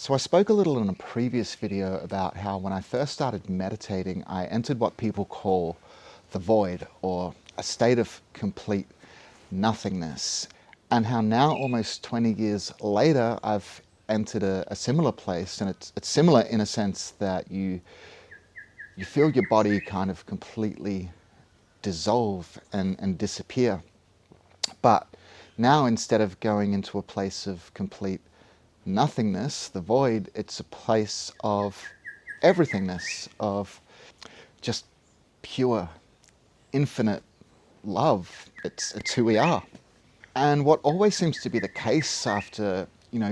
So I spoke a little in a previous video about how when I first started meditating, I entered what people call the void, or a state of complete nothingness. And how now, almost 20 years later, I've entered a similar place. And it's similar in a sense that you feel your body kind of completely dissolve and disappear. But now, instead of going into a place of complete nothingness, the void, it's a place of everythingness, of just pure, infinite love. It's who we are. And what always seems to be the case after,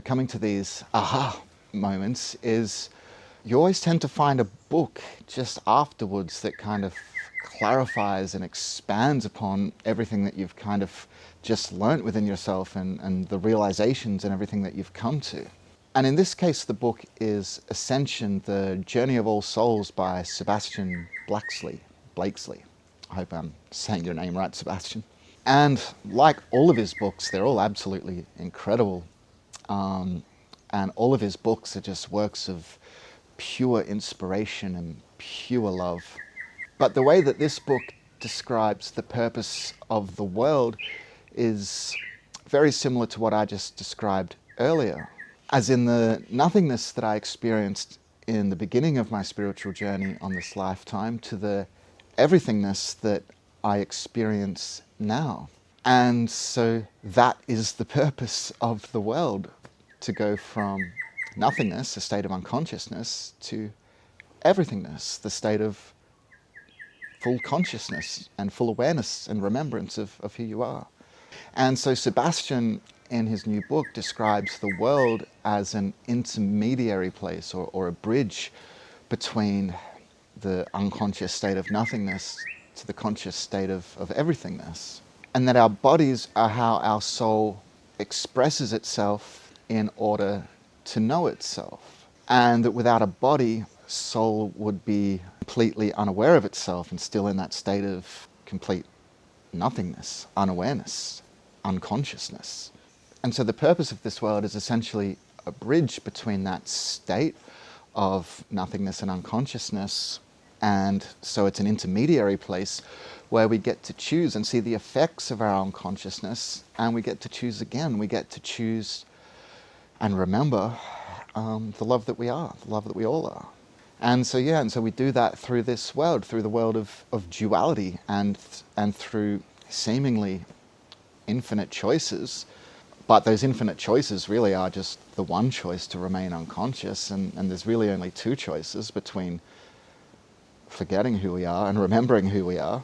coming to these aha moments is you always tend to find a book just afterwards that kind of clarifies and expands upon everything that you've kind of just learnt within yourself and the realizations and everything that you've come to. And in this case, the book is Ascension, The Journey of All Souls by Sebastian Blakesley. I hope I'm saying your name right, Sebastian. And like all of his books, they're all absolutely incredible. And all of his books are just works of pure inspiration and pure love. But the way that this book describes the purpose of the world is very similar to what I just described earlier. As in the nothingness that I experienced in the beginning of my spiritual journey on this lifetime to the everythingness that I experience now. And so that is the purpose of the world, to go from nothingness, a state of unconsciousness, to everythingness, the state of full consciousness and full awareness and remembrance of who you are. And so Sebastian, in his new book, describes the world as an intermediary place or a bridge between the unconscious state of nothingness to the conscious state of everythingness. And that our bodies are how our soul expresses itself in order to know itself. And that without a body, soul would be completely unaware of itself and still in that state of complete nothingness, unawareness, unconsciousness. And so the purpose of this world is essentially a bridge between that state of nothingness and unconsciousness. And so it's an intermediary place where we get to choose and see the effects of our unconsciousness, and we get to choose again. We get to choose and remember the love that we are, the love that we all are. And so we do that through this world, through the world of duality and through seemingly infinite choices. But those infinite choices really are just the one choice to remain unconscious, and there's really only two choices between forgetting who we are and remembering who we are,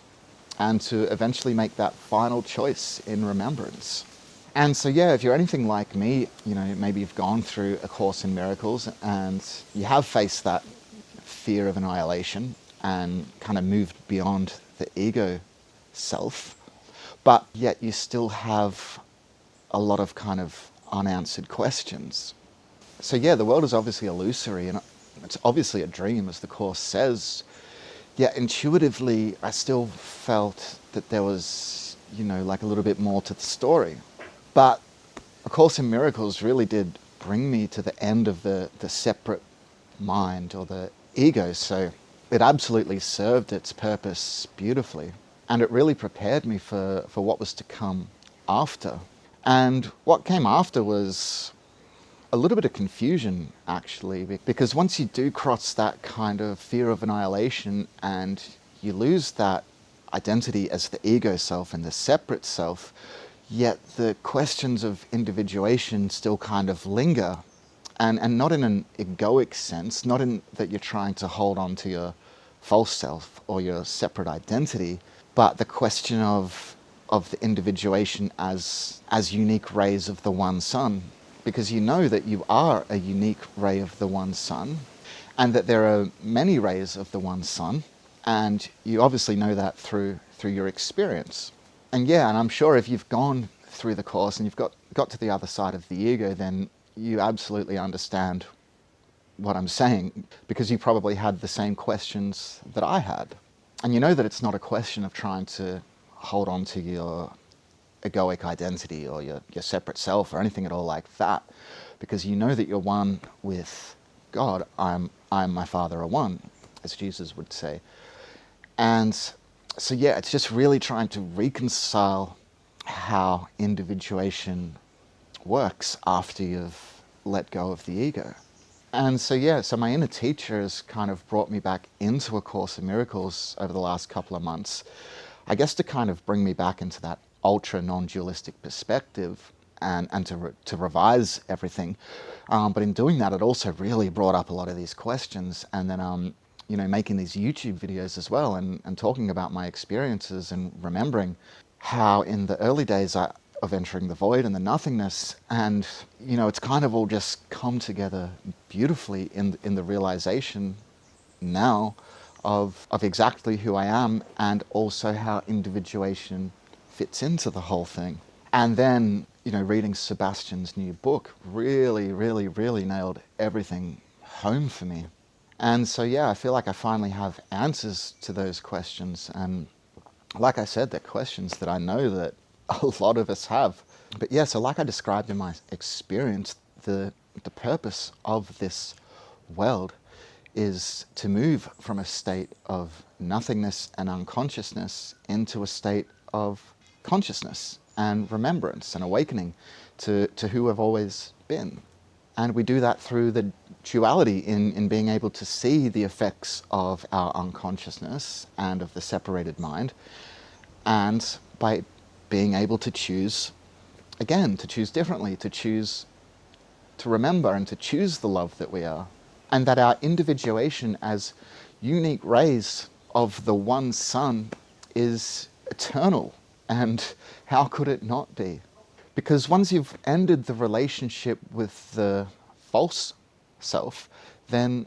and to eventually make that final choice in remembrance. And so if you're anything like me, maybe you've gone through A Course in Miracles and you have faced that fear of annihilation and kind of moved beyond the ego self, but yet you still have a lot of kind of unanswered questions. So the world is obviously illusory and it's obviously a dream, as the Course says. Yet intuitively, I still felt that there was, like a little bit more to the story. But A Course in Miracles really did bring me to the end of the separate mind or the ego. So it absolutely served its purpose beautifully. And it really prepared me for what was to come after. And what came after was a little bit of confusion, actually, because once you do cross that kind of fear of annihilation and you lose that identity as the ego self and the separate self, yet the questions of individuation still kind of linger, and not in an egoic sense, not in that you're trying to hold on to your false self or your separate identity, but the question of the individuation as unique rays of the one sun. Because you know that you are a unique ray of the one sun, and that there are many rays of the one sun, and you obviously know that through your experience. And I'm sure if you've gone through the Course and you've got to the other side of the ego, then you absolutely understand what I'm saying, because you probably had the same questions that I had. And you know that it's not a question of trying to hold on to your egoic identity or your separate self or anything at all like that, because you know that you're one with God. I'm my Father are one, as Jesus would say. And so yeah, it's just really trying to reconcile how individuation works after you've let go of the ego. And so yeah, so my inner teacher has kind of brought me back into A Course in Miracles over the last couple of months, I guess to kind of bring me back into that ultra non-dualistic perspective and to revise everything. But in doing that, it also really brought up a lot of these questions. And then, you know, making these YouTube videos as well and talking about my experiences and remembering how in the early days of entering the void and the nothingness, and you know, it's kind of all just come together beautifully in the realization now of exactly who I am, and also how individuation fits into the whole thing. And then, you know, reading Sebastian's new book really, really, really nailed everything home for me. And so yeah, I feel like I finally have answers to those questions. And like I said, they're questions that I know that a lot of us have. But yeah, so like I described in my experience, the purpose of this world is to move from a state of nothingness and unconsciousness into a state of consciousness and remembrance and awakening to who we've always been. And we do that through the duality in being able to see the effects of our unconsciousness and of the separated mind, and by being able to choose, again, to choose differently, to choose to remember and to choose the love that we are. And that our individuation as unique rays of the one sun is eternal. And how could it not be? Because once you've ended the relationship with the false self, then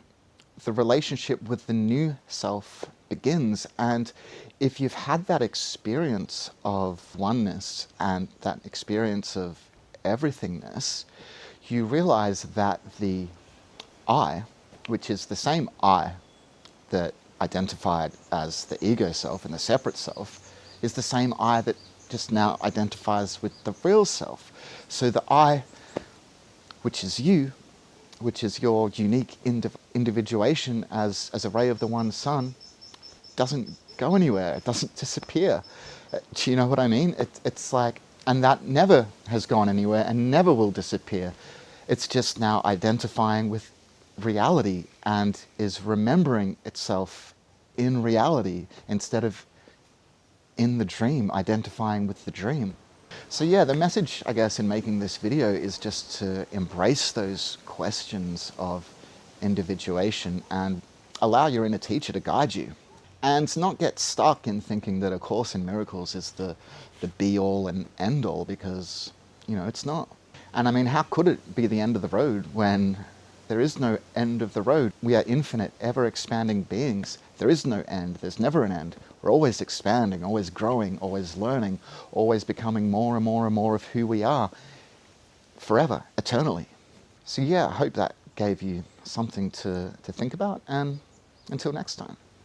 the relationship with the new self begins. And if you've had that experience of oneness and that experience of everythingness, you realize that the I, which is the same I that identified as the ego self and the separate self, is the same I that just now identifies with the real self. So the I, which is you, which is your unique individuation as a ray of the one sun, doesn't go anywhere. It doesn't disappear. Do you know what I mean? It's like, and that never has gone anywhere and never will disappear. It's just now identifying with reality and is remembering itself in reality instead of in the dream, identifying with the dream. So yeah, the message, I guess, in making this video is just to embrace those questions of individuation and allow your inner teacher to guide you. And not get stuck in thinking that A Course in Miracles is the be-all and end-all, because, you know, it's not. And I mean, how could it be the end of the road when there is no end of the road? We are infinite, ever-expanding beings. There is no end. There's never an end. We're always expanding, always growing, always learning, always becoming more and more and more of who we are, forever, eternally. So yeah, I hope that gave you something to think about, and until next time.